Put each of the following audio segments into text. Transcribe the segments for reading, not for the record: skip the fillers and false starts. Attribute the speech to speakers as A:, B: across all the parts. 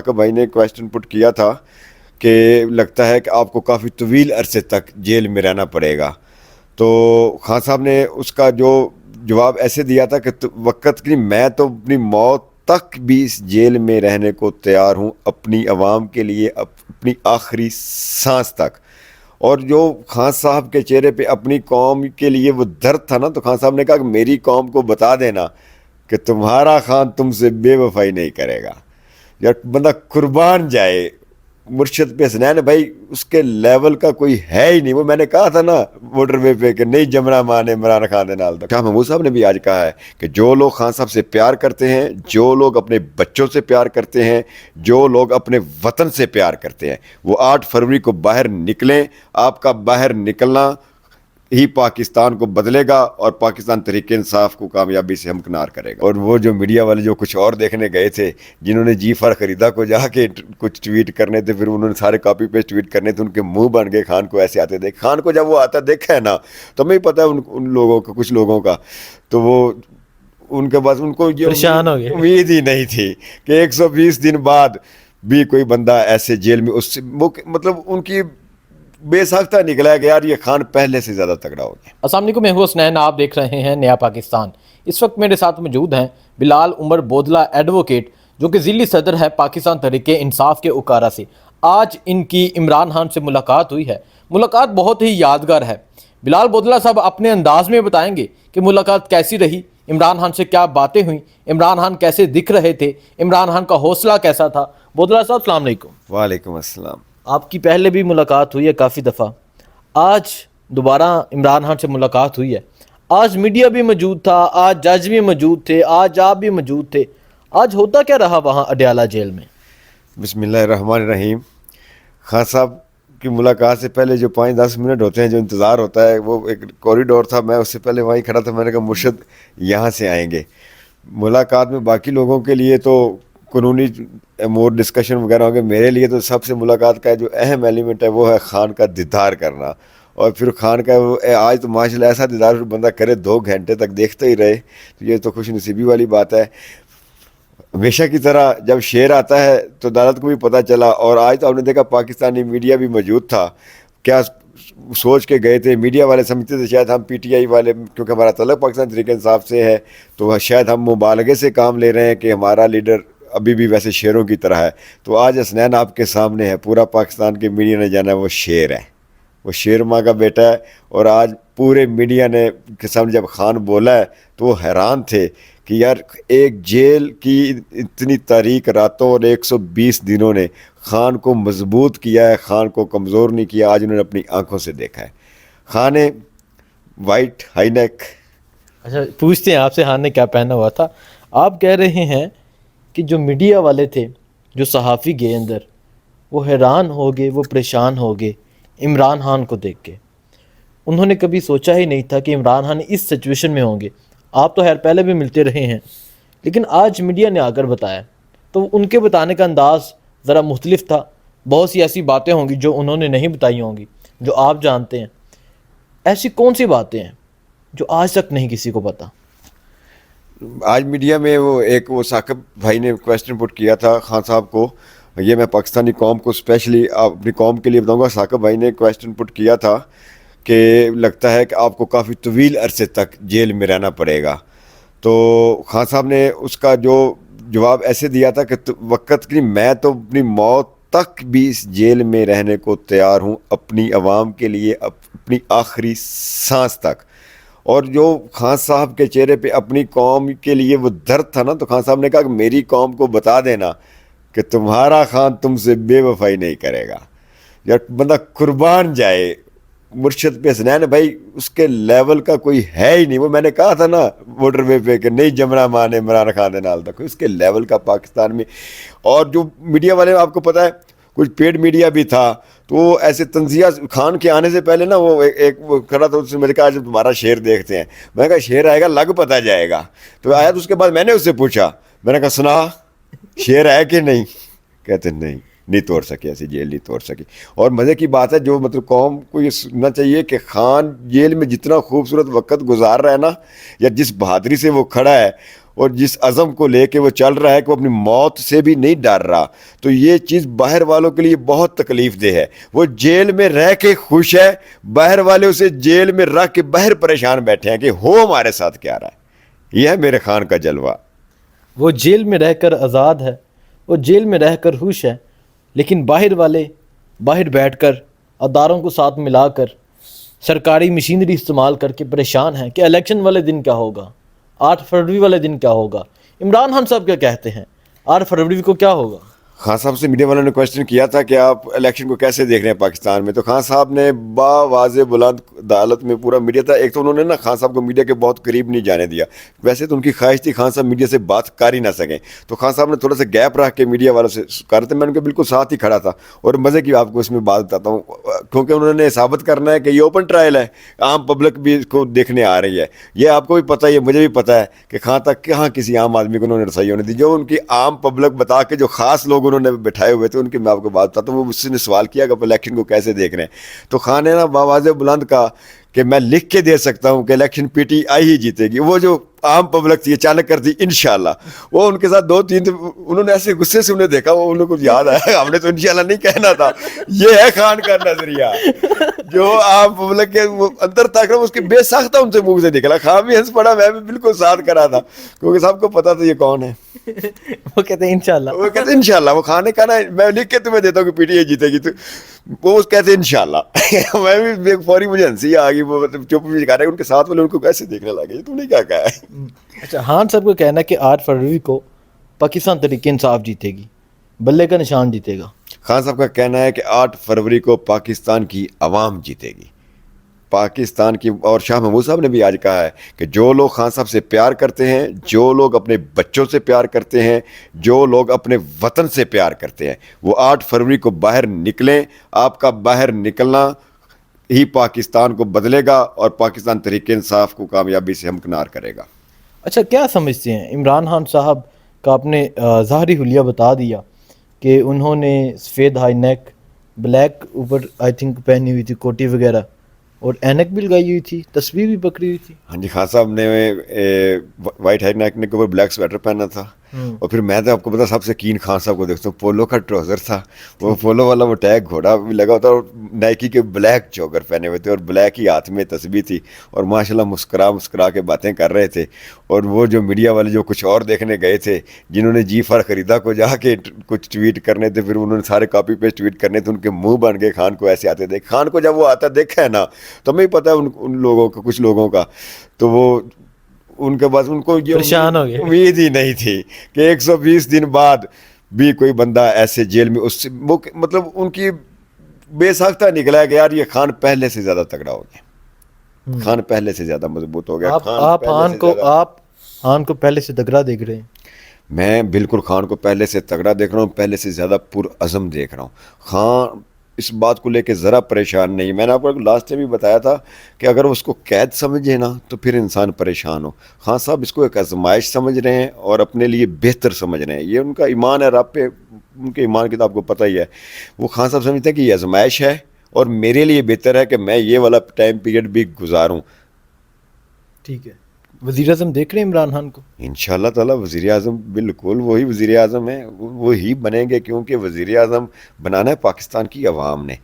A: ثاقب بھائی نے کویسچن پٹ کیا تھا کہ لگتا ہے کہ آپ کو کافی طویل عرصے تک جیل میں رہنا پڑے گا، تو خان صاحب نے اس کا جو جواب ایسے دیا تھا کہ وقت کی میں تو اپنی موت تک بھی اس جیل میں رہنے کو تیار ہوں، اپنی عوام کے لیے، اپنی آخری سانس تک۔ اور جو خان صاحب کے چہرے پہ اپنی قوم کے لیے وہ درد تھا نا، تو خان صاحب نے کہا کہ میری قوم کو بتا دینا کہ تمہارا خان تم سے بے وفائی نہیں کرے گا۔ یار بندہ قربان جائے مرشد پہ حسنین بھائی، اس کے لیول کا کوئی ہے ہی نہیں۔ وہ میں نے کہا تھا نا موٹر وے پہ کہ نہیں جمنا مانے عمران خان دے نال تک۔ شاہ محمود صاحب نے بھی آج کہا ہے کہ جو لوگ خان صاحب سے پیار کرتے ہیں، جو لوگ اپنے بچوں سے پیار کرتے ہیں، جو لوگ اپنے وطن سے پیار کرتے ہیں، وہ 8 فروری کو باہر نکلیں۔ آپ کا باہر نکلنا ہی پاکستان کو بدلے گا اور پاکستان تحریک انصاف کو کامیابی سے ہمکنار کرے گا۔ اور وہ جو میڈیا والے جو کچھ اور دیکھنے گئے تھے، جنہوں نے جی فار خریدا کو جا کے کچھ ٹویٹ کرنے تھے، پھر انہوں نے سارے کاپی پیسٹ ٹویٹ کرنے تھے، ان کے منہ بن گئے خان کو ایسے آتے دیکھ۔ خان کو جب وہ آتا دیکھا ہے نا، تو ہمیں پتہ ہے ان لوگوں کا، کچھ لوگوں کا، تو وہ ان کے بعد ان کو یہ امید ہی نہیں تھی کہ 120 دن بعد بھی کوئی بندہ ایسے جیل میں، اس سے مطلب ان کی بے ساختہ نکلا ہے کہ یار یہ خان پہلے سے زیادہ تگڑا ہو گیا۔
B: السلام علیکم، میں ہوں حسنین، آپ دیکھ رہے ہیں نیا پاکستان۔ اس وقت میرے ساتھ موجود ہیں بلال عمر بودلہ ایڈوکیٹ، جو کہ ذیلی صدر ہے پاکستان تحریک انصاف کے اکارا سے۔ آج ان کی عمران خان سے ملاقات ہوئی ہے، ملاقات بہت ہی یادگار ہے۔ بلال بودلہ صاحب اپنے انداز میں بتائیں گے کہ ملاقات کیسی رہی، عمران خان سے کیا باتیں ہوئیں، عمران خان کیسے دکھ رہے تھے، عمران خان کا حوصلہ کیسا تھا۔ بودلہ صاحب السلام علیکم۔
A: وعلیکم السلام۔
B: آپ کی پہلے بھی ملاقات ہوئی ہے کافی دفعہ، آج دوبارہ عمران خان سے ملاقات ہوئی ہے۔ آج میڈیا بھی موجود تھا، آج جج بھی موجود تھے، آج آپ بھی موجود تھے۔ آج ہوتا کیا رہا وہاں اڈیالہ جیل میں؟
A: بسم اللہ الرحمن الرحیم۔ خان صاحب کی ملاقات سے پہلے جو 5-10 منٹ ہوتے ہیں، جو انتظار ہوتا ہے، وہ ایک کوریڈور تھا، میں اس سے پہلے وہیں کھڑا تھا، میں نے کہا مرشد یہاں سے آئیں گے۔ ملاقات میں باقی لوگوں کے لیے تو قانونی امور ڈسکشن وغیرہ ہوں گے، میرے لیے تو سب سے ملاقات کا جو اہم ایلیمنٹ ہے وہ ہے خان کا دیدار کرنا۔ اور پھر خان کا آج تو ماشاءاللہ ایسا دیدار بندہ کرے 2 گھنٹے تک دیکھتا ہی رہے، تو یہ تو خوش نصیبی والی بات ہے۔ ہمیشہ کی طرح جب شیر آتا ہے تو عدالت کو بھی پتہ چلا، اور آج تو آپ نے دیکھا پاکستانی میڈیا بھی موجود تھا۔ کیا سوچ کے گئے تھے؟ میڈیا والے سمجھتے تھے شاید ہم پی ٹی آئی والے، کیونکہ ہمارا تعلق پاکستان تحریک انصاف سے ہے، تو شاید ہم مبالغے سے کام لے رہے ہیں کہ ہمارا لیڈر ابھی بھی ویسے شیروں کی طرح ہے۔ تو آج حسنین آپ کے سامنے ہے، پورا پاکستان کے میڈیا نے جانا ہے وہ شیر ہے، وہ شیر ماں کا بیٹا ہے۔ اور آج پورے میڈیا نے کے سامنے جب خان بولا ہے تو وہ حیران تھے کہ یار ایک جیل کی اتنی تاریک راتوں اور 120 دنوں نے خان کو مضبوط کیا ہے، خان کو کمزور نہیں کیا۔ آج انہوں نے اپنی آنکھوں سے دیکھا ہے۔ خان نے وائٹ ہائی نیک،
B: اچھا پوچھتے ہیں آپ سے، خان نے کیا پہنا ہوا تھا؟ آپ کہہ رہے ہیں کہ جو میڈیا والے تھے، جو صحافی گئے اندر، وہ حیران ہو گئے، وہ پریشان ہو گئے عمران خان کو دیکھ کے۔ انہوں نے کبھی سوچا ہی نہیں تھا کہ عمران خان اس سچویشن میں ہوں گے۔ آپ تو خیر پہلے بھی ملتے رہے ہیں، لیکن آج میڈیا نے آ کر بتایا تو ان کے بتانے کا انداز ذرا مختلف تھا۔ بہت سی ایسی باتیں ہوں گی جو انہوں نے نہیں بتائی ہوں گی، جو آپ جانتے ہیں۔ ایسی کون سی باتیں ہیں جو آج تک نہیں کسی کو پتا؟
A: آج میڈیا میں وہ ثاقب بھائی نے کویسچن پٹ کیا تھا خان صاحب کو، یہ میں پاکستانی قوم کو اسپیشلی اپنی قوم کے لیے بتاؤں گا۔ ثاقب بھائی نے کویسچن پٹ کیا تھا کہ لگتا ہے کہ آپ کو کافی طویل عرصے تک جیل میں رہنا پڑے گا، تو خان صاحب نے اس کا جو جواب ایسے دیا تھا کہ وقت کی میں تو اپنی موت تک بھی اس جیل میں رہنے کو تیار ہوں، اپنی عوام کے لیے، اپنی آخری سانس تک۔ اور جو خان صاحب کے چہرے پہ اپنی قوم کے لیے وہ درد تھا نا، تو خان صاحب نے کہا کہ میری قوم کو بتا دینا کہ تمہارا خان تم سے بے وفائی نہیں کرے گا۔ یار بندہ قربان جائے مرشد پہ حسنین بھائی، اس کے لیول کا کوئی ہے ہی نہیں۔ وہ میں نے کہا تھا نا موٹر وے پہ کہ نہیں جمنا مانے عمران خان دے نال تک، اس کے لیول کا پاکستان میں۔ اور جو میڈیا والے آپ کو پتہ ہے کچھ پیڈ میڈیا بھی تھا، تو وہ ایسے تنزیہ خان کے آنے سے پہلے نا وہ کھڑا تھا، اس نے مجھے کہا جب تمہارا شعر دیکھتے ہیں، میں نے کہا شعر آئے گا لگ پتہ جائے گا۔ تو آیا تو اس کے بعد میں نے اس سے پوچھا، میں نے کہا سنا شعر ہے کہ نہیں؟ کہتے نہیں توڑ سکے، ایسی جیل نہیں توڑ سکی۔ اور مزے کی بات ہے، جو مطلب قوم کو یہ سننا چاہیے کہ خان جیل میں جتنا خوبصورت وقت گزار رہا ہے نا، یا جس بہادری سے وہ کھڑا ہے، اور جس عزم کو لے کے وہ چل رہا ہے کہ وہ اپنی موت سے بھی نہیں ڈر رہا، تو یہ چیز باہر والوں کے لیے بہت تکلیف دہ ہے۔ وہ جیل میں رہ کے خوش ہے، باہر والے اسے جیل میں رکھ کے باہر پریشان بیٹھے ہیں کہ ہو ہمارے ساتھ کیا رہا ہے۔ یہ ہے میرے خان کا جلوہ۔
B: وہ جیل میں رہ کر آزاد ہے، وہ جیل میں رہ کر خوش ہے، لیکن باہر والے باہر بیٹھ کر اداروں کو ساتھ ملا کر سرکاری مشینری استعمال کر کے پریشان ہیں کہ الیکشن والے دن کیا ہوگا، 8 فروری والے دن کیا ہوگا۔ عمران خان صاحب کیا کہتے ہیں 8 فروری کو کیا ہوگا؟
A: خان صاحب سے میڈیا والوں نے کویسچن کیا تھا کہ آپ الیکشن کو کیسے دیکھ رہے ہیں پاکستان میں، تو خان صاحب نے با واضح بلند عدالت میں پورا میڈیا تھا، ایک تو انہوں نے نا خان صاحب کو میڈیا کے بہت قریب نہیں جانے دیا، ویسے تو ان کی خواہش تھی خان صاحب میڈیا سے بات کر ہی نہ سکیں، تو خان صاحب نے تھوڑا سا گیپ رکھ کے میڈیا والوں سے کر رہے تھے، میں ان کے بالکل ساتھ ہی کھڑا تھا۔ اور مزے کی آپ کو اس میں بات بتاتا ہوں، کیونکہ انہوں نے ثابت کرنا ہے کہ یہ اوپن ٹرائل ہے، عام پبلک بھی اس کو دیکھنے آ رہی ہے، یہ آپ کو بھی پتہ ہے، مجھے بھی پتہ ہے کہ خان تک کہاں کسی عام آدمی کو انہوں نے رسائی ہونے دی، جو ان کی عام پبلک بتا کے جو خاص لوگ انہوں نے بٹھائے ہوئے تھے ان کی میں آپ کو بات بتاتا ہوں۔ وہ مجھ سے نے سوال کیا کہ آپ الیکشن کو کیسے دیکھ رہے ہیں، تو خان نے نا باواضح بلند کہا کہ میں لکھ کے دے سکتا ہوں کہ الیکشن پی ٹی آئی ہی جیتے گی۔ وہ جو عام پبلک تھی اچانک کر دی انشاءاللہ، وہ ان کے ساتھ 2-3 انہوں نے ایسے غصے سے انہیں دیکھا، وہ انہوں کو یاد آیا ہم نے تو انشاءاللہ نہیں کہنا تھا۔ یہ ہے خان کا نظریہ، جو عام پبلک کے اندر تک اس کے بے ساختہ ان سے منہ سے نکلا۔ خان بھی ہنس پڑا، میں بھی بالکل ساتھ کرا تھا، کیونکہ سب کو پتا تھا یہ کون ہے۔
B: وہ کہتے ہیں انشاءاللہ،
A: وہ کہتے ہیں انشاءاللہ، وہ خان نے کہا نا میں لکھ کے تمہیں دیتا ہوں کہ پی ٹی آئی جیتے گی، تو وہ کہتے ہیں انشاءاللہ۔ میں بھی فوری مجھے ہنسی آ گئی، وہ چپ بھی کر رہے ان کے ساتھ والے ان کو کیسے دیکھنے لگے، تم نے کیا کہا ہے۔
B: اچھا، خان صاحب کو کہنا ہے کہ 8 فروری کو پاکستان تحریک انصاف جیتے گی، بلے کا نشان جیتے گا۔
A: خان صاحب کا کہنا ہے کہ 8 فروری کو پاکستان کی عوام جیتے گی، پاکستان کی۔ اور شاہ محمود صاحب نے بھی آج کہا ہے کہ جو لوگ خان صاحب سے پیار کرتے ہیں، جو لوگ اپنے بچوں سے پیار کرتے ہیں، جو لوگ اپنے وطن سے پیار کرتے ہیں، وہ 8 فروری کو باہر نکلیں۔ آپ کا باہر نکلنا ہی پاکستان کو بدلے گا اور پاکستان تحریک انصاف کو کامیابی سے ہمکنار کرے گا۔
B: اچھا، کیا سمجھتے ہیں عمران خان صاحب کا آپ نے ظاہری حلیہ بتا دیا کہ انہوں نے سفید ہائی نیک، بلیک اوپر آئی تھنک پہنی ہوئی تھی کوٹی وغیرہ، اور اینک بھی لگائی ہوئی تھی، تسبیح بھی پکڑی ہوئی تھی۔
A: ہاں جی، خان صاحب نے وائٹ ہائی نیک کے اوپر بلیک سویٹر پہنا تھا، اور پھر میں تو آپ کو پتا سب سے کین خان صاحب کو دیکھتا ہوں، پولو کا ٹراؤزر تھا، وہ پولو والا وہ ٹیگ گھوڑا بھی لگا ہوتا، اور نائکی کے بلیک جوگر پہنے ہوئے تھے، اور بلیک ہی ہاتھ میں تسبیح تھی، اور ماشاءاللہ مسکرا کے باتیں کر رہے تھے۔ اور وہ جو میڈیا والے جو کچھ اور دیکھنے گئے تھے، جنہوں نے جی فار خریدا کو جا کے کچھ ٹویٹ کرنے تھے، پھر انہوں نے سارے کاپی پیسٹ ٹویٹ کرنے تھے، ان کے منہ بن گئے خان کو ایسے آتے دیکھ۔ خان کو جب وہ آتا دیکھا ہے نا تو ہمیں پتہ ہے ان لوگوں کا، کچھ لوگوں کا، تو وہ ان کے بعد ان کو یہ
B: پریشان ہو گئے،
A: امید ہی نہیں تھی کہ 120 دن بعد بھی کوئی بندہ ایسے جیل میں، اس سے مطلب ان کی بے ساختہ نکلا ہے کہ یار یہ خان پہلے سے زیادہ تگڑا ہو گیا، خان پہلے سے زیادہ مضبوط ہو گیا۔
B: آپ خان کو پہلے سے تگڑا دیکھ رہے ہیں؟
A: میں بالکل خان کو پہلے سے تگڑا دیکھ رہا ہوں، پہلے سے زیادہ پرعزم دیکھ رہا ہوں۔ خان اس بات کو لے کے ذرا پریشان نہیں، میں نے آپ کو لاسٹ ٹائم بھی بتایا تھا کہ اگر اس کو قید سمجھے نا تو پھر انسان پریشان ہو۔ خان صاحب اس کو ایک آزمائش سمجھ رہے ہیں اور اپنے لیے بہتر سمجھ رہے ہیں، یہ ان کا ایمان ہے رب پہ، ان کے ایمان کی تو آپ کو پتہ ہی ہے۔ وہ خان صاحب سمجھتے ہیں کہ یہ آزمائش ہے اور میرے لیے بہتر ہے کہ میں یہ والا ٹائم پیریڈ بھی گزاروں۔
B: ٹھیک ہے، وزیر اعظم دیکھ رہے ہیں عمران خان کو؟
A: انشاءاللہ تعالیٰ وزیر اعظم بالکل وہی وزیر اعظم ہیں، وہی بنیں گے، کیونکہ وزیر اعظم بنانا ہے پاکستان کی عوام نے،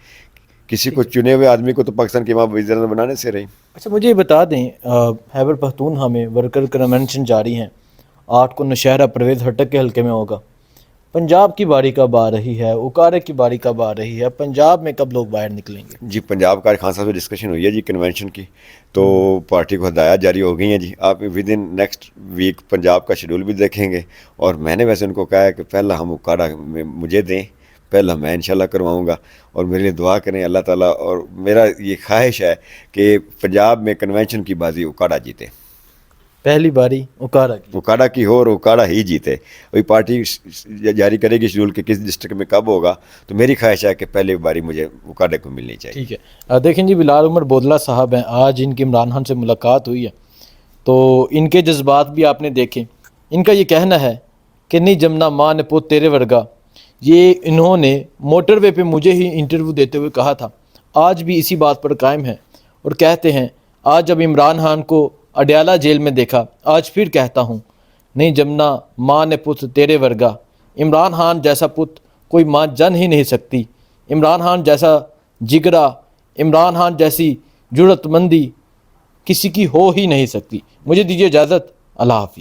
A: کسی کو چنے ہوئے آدمی کو تو پاکستان کے عوام وزیر اعظم بنانے سے رہی۔
B: اچھا، مجھے یہ بتا دیں، خیبر پختونخوا میں ورکر کنونشن جاری ہیں، 8 کو نوشہرہ پرویز ہٹک کے حلقے میں ہوگا۔ پنجاب کی باری کب آ رہی ہے؟ اکارے کی باری کب آ رہی ہے؟ پنجاب میں کب لوگ باہر نکلیں گے؟
A: جی پنجاب کا خان صاحب سے ڈسکشن ہوئی ہے جی کنونشن کی، تو پارٹی کو ہدایات جاری ہو گئی ہیں جی، آپ with in next week Punjab کا شیڈول بھی دیکھیں گے۔ اور میں نے ویسے ان کو کہا ہے کہ پہلا ہم اکاڑا میں مجھے دیں، پہلا میں انشاءاللہ کرواؤں گا، اور میرے لیے دعا کریں اللہ تعالیٰ، اور میرا یہ خواہش ہے کہ پنجاب میں کنونشن کی بازی اکاڑا جیتے،
B: پہلی باری اکاڑا کی
A: ہو اور اکاڑا ہی جیتے۔ وہی پارٹی جاری کرے گی شیڈول کہ کس ڈسٹرکٹ میں کب ہوگا، تو میری خواہش ہے کہ پہلی باری مجھے اکاڑے کو ملنی چاہیے۔
B: ٹھیک ہے، دیکھیں جی، بلال عمر بودلہ صاحب ہیں، آج ان کی عمران خان سے ملاقات ہوئی ہے، تو ان کے جذبات بھی آپ نے دیکھے۔ ان کا یہ کہنا ہے کہ نہیں جمنا ماں نے پوت تیرے ورگا، یہ انہوں نے موٹر وے پہ مجھے ہی انٹرویو دیتے ہوئے کہا تھا، آج بھی اسی بات پر قائم ہیں، اور کہتے ہیں آج جب عمران خان کو اڈیالہ جیل میں دیکھا، آج پھر کہتا ہوں نہیں جمنا ماں نے پت تیرے ورگا، عمران خان جیسا پت کوئی ماں جن ہی نہیں سکتی، عمران خان جیسا جگرا، عمران خان جیسی جرأت مندی کسی کی ہو ہی نہیں سکتی۔ مجھے دیجیے اجازت، اللہ حافظ۔